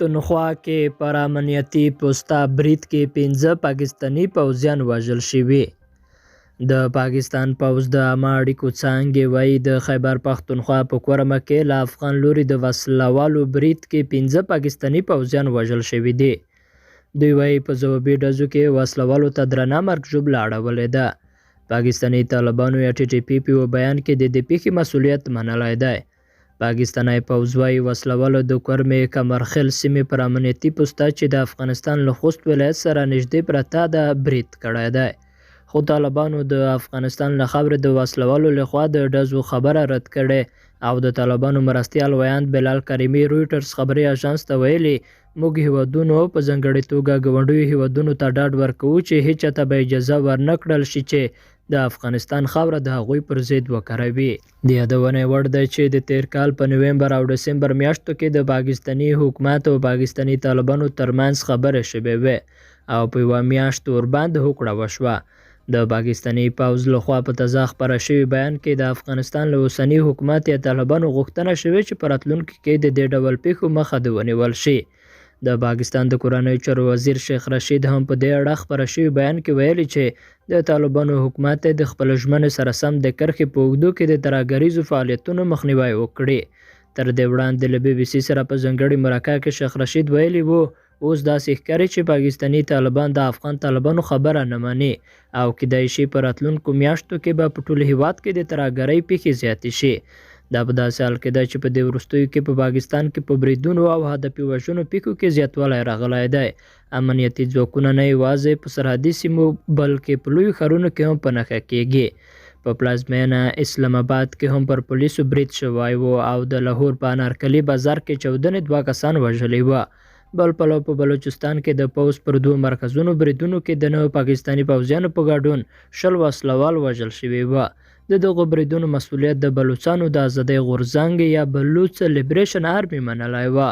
پښتونخوا کې پر امنیتي پوسته برید کې 15 پاکستاني پوځیان وژل شوي. د پاکستان پوځ د عامه اړیکو څانګې وایي د خیبر پښتونخوا په کورمه کې له افغان لوري د وسلوالو برید کې 15 پاکستاني پوځیان وژل شوي دي. دوی وایي په ځوابي ډزو کې وسلوالو ته درنه مرګ ژوبله اړولې ده. پاکستاني طالبانو یا TTP په یوه بیان کې د دې پیښې مسؤلیت منلی دی. پاکستاني پوځ وایي وسلوالو د کورمې کمرخیل سیمې پر امنیتي پوسته چې د افغانستان له خوست ولایت سره نږدې پرته ده برید کړی دی. خو طالبانو د افغانستان له خاورې د وسلوالو لخوا د ډزو خبره رد کړې او د طالبانو مرستیال ویاند بلال کریمي رویټرز خبري اژانس ته ویلي موږ هیوادونو په ځانګړې توګه ګاونډیو هیوادونو ته ډاډ ورکوو چې هیچ چاته به اجازه ورنه کړل شي چې د افغانستان خاوره د هغوی پر ضد وکاروي. د یادونې وړ ده چې د تیر کال په نومبر او ډسمبر میاشتو کې د پاکستاني حکومت او پاکستاني طالبانو ترمنځ خبرې شوې وې او په یوه میاشت ورباندې هوکړه وشوه. د پاکستاني پوځ لخوا په تازه خپاره شوي بیان کې د افغانستان له اوسني حکومت یا طالبانو غوښتنه شوې چې په راتلونکي کې د دې ډول پیښو مخه د ونیول شي. د پاکستان د کورنیو چارو وزیر شیخ رشید هم په دې اړه خپاره شوي بیان کې ویلي چې د طالبانو حکومت د خپل ژمنې سره سم د کرښې په اوږدو کې د ترهګریزو فعالیتونو مخنیوی وکړي. تر دې وړاندې له BBC سره په ځانګړي مرکه کې شیخ رشید ویلي وو اوس داسې ښکاري چې پاکستاني طالبان د افغان طالبانو خبره نه مني او کیدای شي په راتلونکو میاشتو کې به په ټول هیواد کې د ترهګرۍ پیښې زیاتې شي. دا په داسې حال کې ده چې په دې وروستیو کې په پاکستان کې په بریدونو او هدفي وژنو پیښو کې زیاتوالی راغلی دی. امنیتي ځواکونه نه یوازې په سرحدي سیمو بلکې په لویو ښارونو کې هم په نښه کیږي. په پلازمینه اسلام آباد کې هم پر پولیسو برید شوی و او د لاهور په انارکلي بازار کې چاودنې 2 کسان وژلي وه. بل پلو په بلوچستان کې د پوځ پر 2 مرکزونو بریدونو کې د 9 پاکستاني پوځیانو په ګډون 10 وسلوال وژل شوي وه. د دغو بریدونو مسؤلیت د بلوچستانو د آزادۍ غورځنګ یا بلوچ لیبریشن آرمي منلی وه.